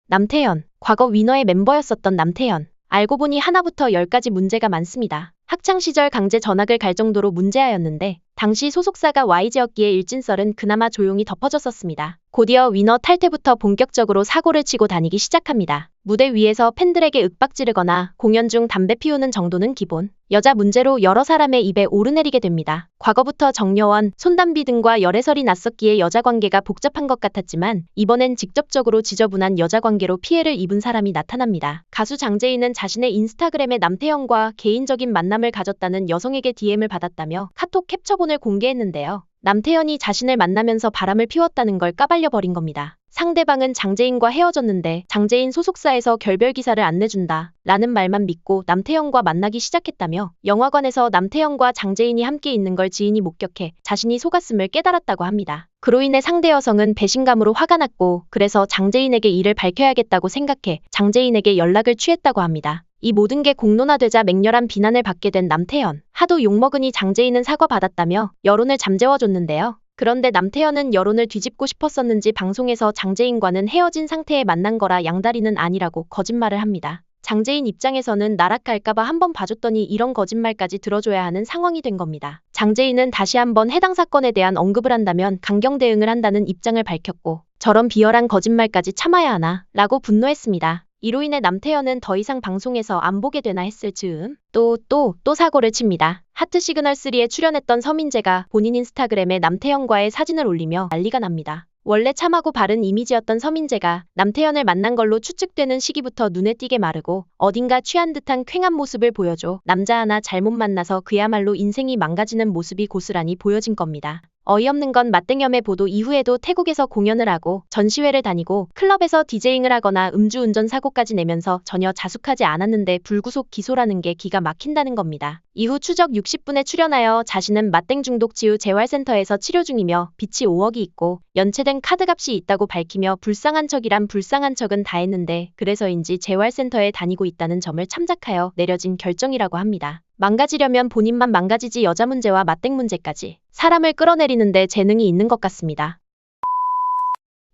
남태현. 과거 위너의 멤버였었던 남태현. 알고 보니 하나부터 열까지 문제가 많습니다. 학창시절 강제 전학을 갈 정도로 문제아였는데 당시 소속사가 YG였기에 일진썰은 그나마 조용히 덮어졌었습니다. 곧이어 위너 탈퇴부터 본격적으로 사고를 치고 다니기 시작합니다. 무대 위에서 팬들에게 윽박 지르거나 공연 중 담배 피우는 정도는 기본. 여자 문제로 여러 사람의 입에 오르내리게 됩니다. 과거부터 정여원, 손담비 등과 열애설이 났었기에 여자 관계가 복잡한 것 같았지만 이번엔 직접적으로 지저분한 여자 관계로 피해를 입은 사람이 나타납니다. 가수 장재인은 자신의 인스타그램에 남태현과 개인적인 만남을 가졌다는 여성에게 DM을 받았다며 카톡 캡처본을 공개했는데요. 남태현이 자신을 만나면서 바람을 피웠다는 걸 까발려버린 겁니다. 상대방은 장재인과 헤어졌는데 장재인 소속사에서 결별 기사를 안 내준다 라는 말만 믿고 남태현과 만나기 시작했다며 영화관에서 남태현과 장재인이 함께 있는 걸 지인이 목격해 자신이 속았음을 깨달았다고 합니다. 그로 인해 상대 여성은 배신감으로 화가 났고 그래서 장재인에게 이를 밝혀야겠다고 생각해 장재인에게 연락을 취했다고 합니다. 이 모든 게 공론화되자 맹렬한 비난을 받게 된 남태현. 하도 욕먹으니 장재인은 사과받았다며 여론을 잠재워줬는데요. 그런데 남태현은 여론을 뒤집고 싶었었는지 방송에서 장재인과는 헤어진 상태에 만난 거라 양다리는 아니라고 거짓말을 합니다. 장재인 입장에서는 나락갈까봐 한번 봐줬더니 이런 거짓말까지 들어줘야 하는 상황이 된 겁니다. 장재인은 다시 한번 해당 사건에 대한 언급을 한다면 강경 대응을 한다는 입장을 밝혔고 저런 비열한 거짓말까지 참아야 하나 라고 분노했습니다. 이로 인해 남태현은 더 이상 방송에서 안 보게 되나 했을 즈음 또 사고를 칩니다. 하트 시그널3에 출연했던 서민재가 본인 인스타그램에 남태현과의 사진을 올리며 난리가 납니다. 원래 참하고 바른 이미지였던 서민재가 남태현을 만난 걸로 추측되는 시기부터 눈에 띄게 마르고 어딘가 취한 듯한 퀭한 모습을 보여줘 남자 하나 잘못 만나서 그야말로 인생이 망가지는 모습이 고스란히 보여진 겁니다. 어이없는 건 맞땡염의 보도 이후에도 태국에서 공연을 하고 전시회를 다니고 클럽에서 디제잉을 하거나 음주운전 사고까지 내면서 전혀 자숙하지 않았는데 불구속 기소라는 게 기가 막힌다는 겁니다. 이후 추적 60분에 출연하여 자신은 맞땡 중독 치유 재활센터에서 치료 중이며 빚이 5억이 있고 연체된 카드값이 있다고 밝히며 불쌍한 척이란 불쌍한 척은 다 했는데 그래서인지 재활센터에 다니고 있다는 점을 참작하여 내려진 결정이라고 합니다. 망가지려면 본인만 망가지지 여자 문제와 맞땡 문제까지 사람을 끌어내리는데 재능이 있는 것 같습니다.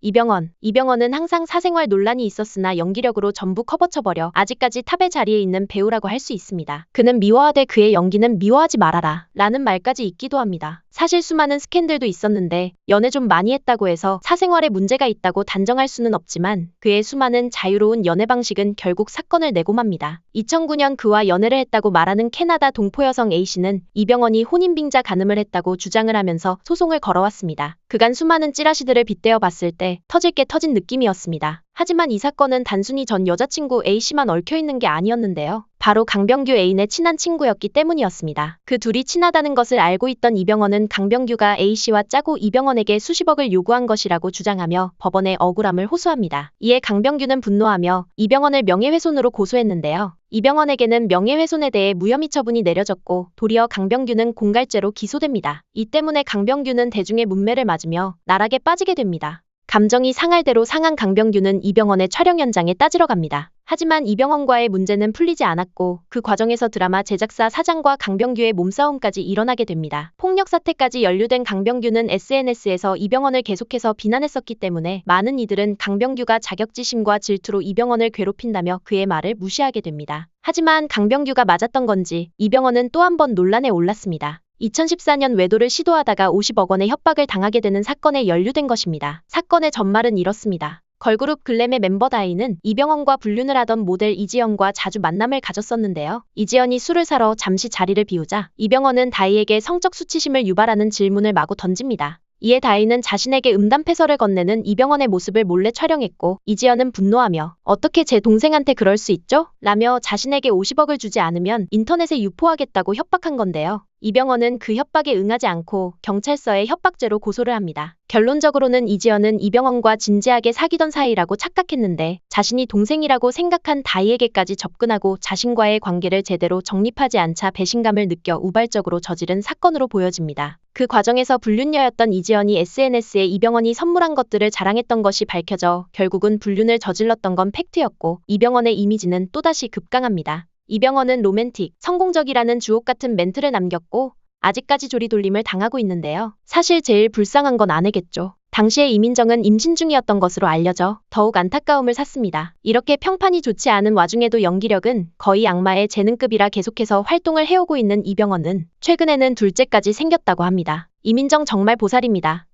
이병헌은 항상 사생활 논란이 있었으나 연기력으로 전부 커버쳐버려 아직까지 탑의 자리에 있는 배우라고 할 수 있습니다. 그는 미워하되 그의 연기는 미워하지 말아라 라는 말까지 있기도 합니다. 사실 수많은 스캔들도 있었는데 연애 좀 많이 했다고 해서 사생활에 문제가 있다고 단정할 수는 없지만 그의 수많은 자유로운 연애 방식은 결국 사건을 내고 맙니다. 2009년 그와 연애를 했다고 말하는 캐나다 동포 여성 A씨는 이병헌이 혼인빙자 간음을 했다고 주장을 하면서 소송을 걸어왔습니다. 그간 수많은 찌라시들을 빗대어 봤을 때 터질 게 터진 느낌이었습니다. 하지만 이 사건은 단순히 전 여자친구 A씨만 얽혀있는 게 아니었는데요. 바로 강병규 애인의 친한 친구였기 때문이었습니다. 그 둘이 친하다는 것을 알고 있던 이병헌은 강병규가 A씨와 짜고 이병헌에게 수십억을 요구한 것이라고 주장하며 법원에 억울함을 호소합니다. 이에 강병규는 분노하며 이병헌을 명예훼손으로 고소했는데요. 이병헌에게는 명예훼손에 대해 무혐의 처분이 내려졌고 도리어 강병규는 공갈죄로 기소됩니다. 이 때문에 강병규는 대중의 문매를 맞으며 나락에 빠지게 됩니다. 감정이 상할 대로 상한 강병규는 이병헌의 촬영 현장에 따지러 갑니다. 하지만 이병헌과의 문제는 풀리지 않았고 그 과정에서 드라마 제작사 사장과 강병규의 몸싸움까지 일어나게 됩니다. 폭력 사태까지 연루된 강병규는 SNS에서 이병헌을 계속해서 비난했었기 때문에 많은 이들은 강병규가 자격지심과 질투로 이병헌을 괴롭힌다며 그의 말을 무시하게 됩니다. 하지만 강병규가 맞았던 건지 이병헌은 또 한 번 논란에 올랐습니다. 2014년 외도를 시도하다가 50억 원의 협박을 당하게 되는 사건에 연루된 것입니다. 사건의 전말은 이렇습니다. 걸그룹 글램의 멤버 다희는 이병헌과 불륜을 하던 모델 이지연과 자주 만남을 가졌었는데요. 이지연이 술을 사러 잠시 자리를 비우자 이병헌은 다희에게 성적 수치심을 유발하는 질문을 마구 던집니다. 이에 다희는 자신에게 음담패설을 건네는 이병헌의 모습을 몰래 촬영했고 이지연은 분노하며 어떻게 제 동생한테 그럴 수 있죠? 라며 자신에게 50억을 주지 않으면 인터넷에 유포하겠다고 협박한 건데요. 이병헌은 그 협박에 응하지 않고 경찰서에 협박죄로 고소를 합니다. 결론적으로는 이지연은 이병헌과 진지하게 사귀던 사이라고 착각했는데 자신이 동생이라고 생각한 다희에게까지 접근하고 자신과의 관계를 제대로 정립하지 않자 배신감을 느껴 우발적으로 저지른 사건으로 보여집니다. 그 과정에서 불륜녀였던 이지연이 SNS에 이병헌이 선물한 것들을 자랑했던 것이 밝혀져 결국은 불륜을 저질렀던 건 팩트였고 이병헌의 이미지는 또다시 급강합니다. 이병헌은 로맨틱, 성공적이라는 주옥 같은 멘트를 남겼고 아직까지 조리돌림을 당하고 있는데요. 사실 제일 불쌍한 건 아내겠죠. 당시에 이민정은 임신 중이었던 것으로 알려져 더욱 안타까움을 샀습니다. 이렇게 평판이 좋지 않은 와중에도 연기력은 거의 악마의 재능급이라 계속해서 활동을 해오고 있는 이병헌은 최근에는 둘째까지 생겼다고 합니다. 이민정 정말 보살입니다.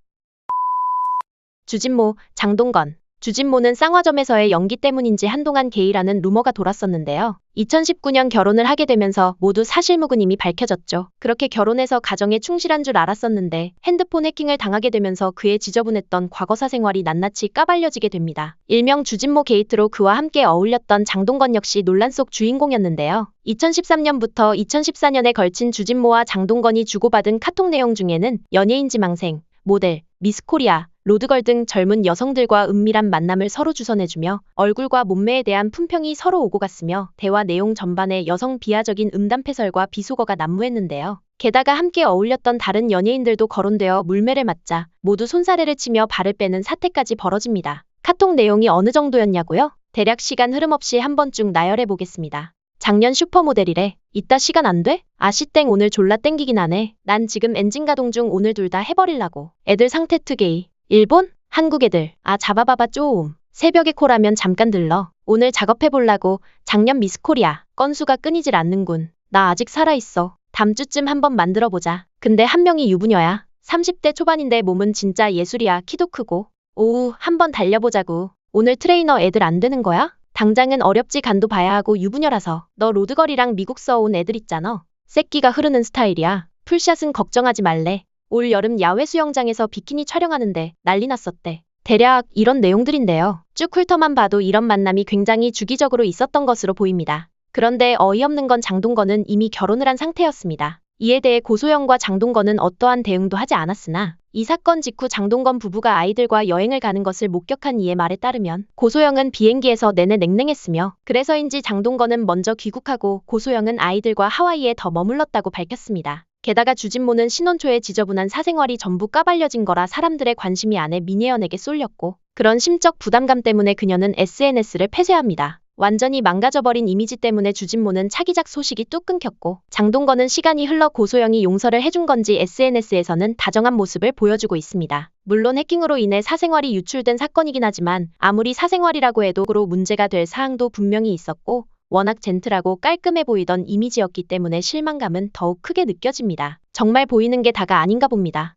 주진모, 장동건. 주진모는 쌍화점에서의 연기 때문인지 한동안 게이라는 루머가 돌았었는데요. 2019년 결혼을 하게 되면서 모두 사실무근임이 밝혀졌죠. 그렇게 결혼해서 가정에 충실한 줄 알았었는데 핸드폰 해킹을 당하게 되면서 그의 지저분했던 과거사 생활이 낱낱이 까발려지게 됩니다. 일명 주진모 게이트로 그와 함께 어울렸던 장동건 역시 논란 속 주인공이었는데요. 2013년부터 2014년에 걸친 주진모와 장동건이 주고받은 카톡 내용 중에는 연예인 지망생, 모델, 미스코리아, 로드걸 등 젊은 여성들과 은밀한 만남을 서로 주선해주며 얼굴과 몸매에 대한 품평이 서로 오고 갔으며 대화 내용 전반에 여성 비하적인 음담패설과 비속어가 난무했는데요. 게다가 함께 어울렸던 다른 연예인들도 거론되어 물매를 맞자 모두 손사래를 치며 발을 빼는 사태까지 벌어집니다. 카톡 내용이 어느 정도였냐고요? 대략 시간 흐름 없이 한번 쭉 나열해 보겠습니다. 작년 슈퍼모델이래. 이따 시간 안 돼? 아씨땡 오늘 졸라 땡기긴 하네. 난 지금 엔진 가동 중 오늘 둘 다 해버릴라고. 애들 상태 투게이. 일본? 한국 애들. 아 잡아봐봐 쪼움. 새벽에 콜하면 잠깐 들러. 오늘 작업해보려고. 작년 미스코리아. 건수가 끊이질 않는군. 나 아직 살아있어. 다음 주쯤 한번 만들어보자. 근데 한 명이 유부녀야. 30대 초반인데 몸은 진짜 예술이야. 키도 크고. 오우 한번 달려보자고. 오늘 트레이너 애들 안 되는 거야? 당장은 어렵지 간도 봐야 하고 유부녀라서. 너 로드걸이랑 미국서 온 애들 있잖아. 새끼가 흐르는 스타일이야. 풀샷은 걱정하지 말래. 올 여름 야외 수영장에서 비키니 촬영하는데 난리 났었대. 대략 이런 내용들인데요. 쭉 훑어만 봐도 이런 만남이 굉장히 주기적으로 있었던 것으로 보입니다. 그런데 어이없는 건 장동건은 이미 결혼을 한 상태였습니다. 이에 대해 고소영과 장동건은 어떠한 대응도 하지 않았으나 이 사건 직후 장동건 부부가 아이들과 여행을 가는 것을 목격한 이의 말에 따르면 고소영은 비행기에서 내내 냉랭했으며 그래서인지 장동건은 먼저 귀국하고 고소영은 아이들과 하와이에 더 머물렀다고 밝혔습니다. 게다가 주진모는 신혼 초에 지저분한 사생활이 전부 까발려진 거라 사람들의 관심이 아내 민예연에게 쏠렸고 그런 심적 부담감 때문에 그녀는 SNS를 폐쇄합니다. 완전히 망가져버린 이미지 때문에 주진모는 차기작 소식이 뚝 끊겼고 장동건은 시간이 흘러 고소영이 용서를 해준 건지 SNS에서는 다정한 모습을 보여주고 있습니다. 물론 해킹으로 인해 사생활이 유출된 사건이긴 하지만 아무리 사생활이라고 해도 그로 문제가 될 사항도 분명히 있었고 워낙 젠틀하고 깔끔해 보이던 이미지였기 때문에 실망감은 더욱 크게 느껴집니다. 정말 보이는 게 다가 아닌가 봅니다.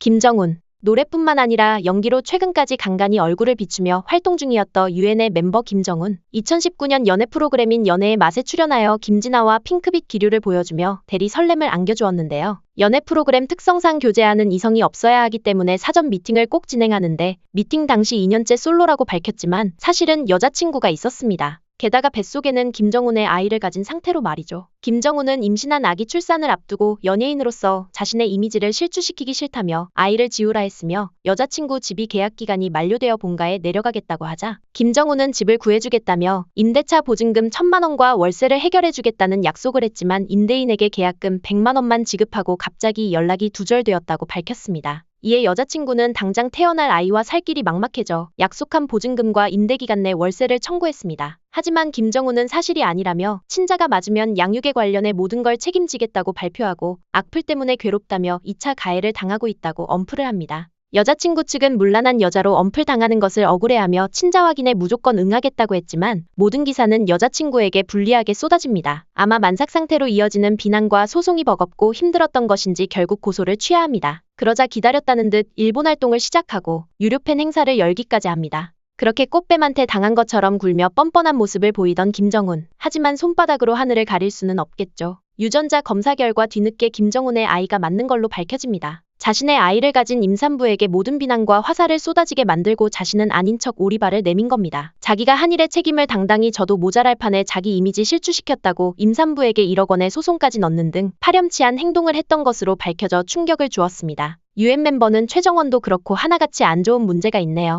김정훈. 노래뿐만 아니라 연기로 최근까지 간간히 얼굴을 비추며 활동 중이었던 UN의 멤버 김정훈. 2019년 연애 프로그램인 연애의 맛에 출연하여 김진아와 핑크빛 기류를 보여주며 대리 설렘을 안겨주었는데요. 연애 프로그램 특성상 교제하는 이성이 없어야 하기 때문에 사전 미팅을 꼭 진행하는데 미팅 당시 2년째 솔로라고 밝혔지만 사실은 여자친구가 있었습니다. 게다가 뱃속에는 김정훈의 아이를 가진 상태로 말이죠. 김정훈은 임신한 아기 출산을 앞두고 연예인으로서 자신의 이미지를 실추시키기 싫다며 아이를 지우라 했으며 여자친구 집이 계약 기간이 만료되어 본가에 내려가겠다고 하자 김정훈은 집을 구해주겠다며 임대차 보증금 1,000만 원과 월세를 해결해주겠다는 약속을 했지만 임대인에게 계약금 100만 원만 지급하고 갑자기 연락이 두절되었다고 밝혔습니다. 이에 여자친구는 당장 태어날 아이와 살 길이 막막해져 약속한 보증금과 임대기간 내 월세를 청구했습니다. 하지만 김정훈은 사실이 아니라며 친자가 맞으면 양육에 관련해 모든 걸 책임지겠다고 발표하고 악플 때문에 괴롭다며 2차 가해를 당하고 있다고 엄풀을 합니다. 여자친구 측은 문란한 여자로 엄플당하는 것을 억울해하며 친자 확인에 무조건 응하겠다고 했지만 모든 기사는 여자친구에게 불리하게 쏟아집니다. 아마 만삭 상태로 이어지는 비난과 소송이 버겁고 힘들었던 것인지 결국 고소를 취하합니다. 그러자 기다렸다는 듯 일본 활동을 시작하고 유료팬 행사를 열기까지 합니다. 그렇게 꽃뱀한테 당한 것처럼 굴며 뻔뻔한 모습을 보이던 김정훈. 하지만 손바닥으로 하늘을 가릴 수는 없겠죠. 유전자 검사 결과 뒤늦게 김정훈의 아이가 맞는 걸로 밝혀집니다. 자신의 아이를 가진 임산부에게 모든 비난과 화살을 쏟아지게 만들고 자신은 아닌 척 오리발을 내민 겁니다. 자기가 한 일의 책임을 당당히 져도 모자랄 판에 자기 이미지 실추시켰다고 임산부에게 1억 원의 소송까지 넣는 등 파렴치한 행동을 했던 것으로 밝혀져 충격을 주었습니다. UN 멤버는 최정원도 그렇고 하나같이 안 좋은 문제가 있네요.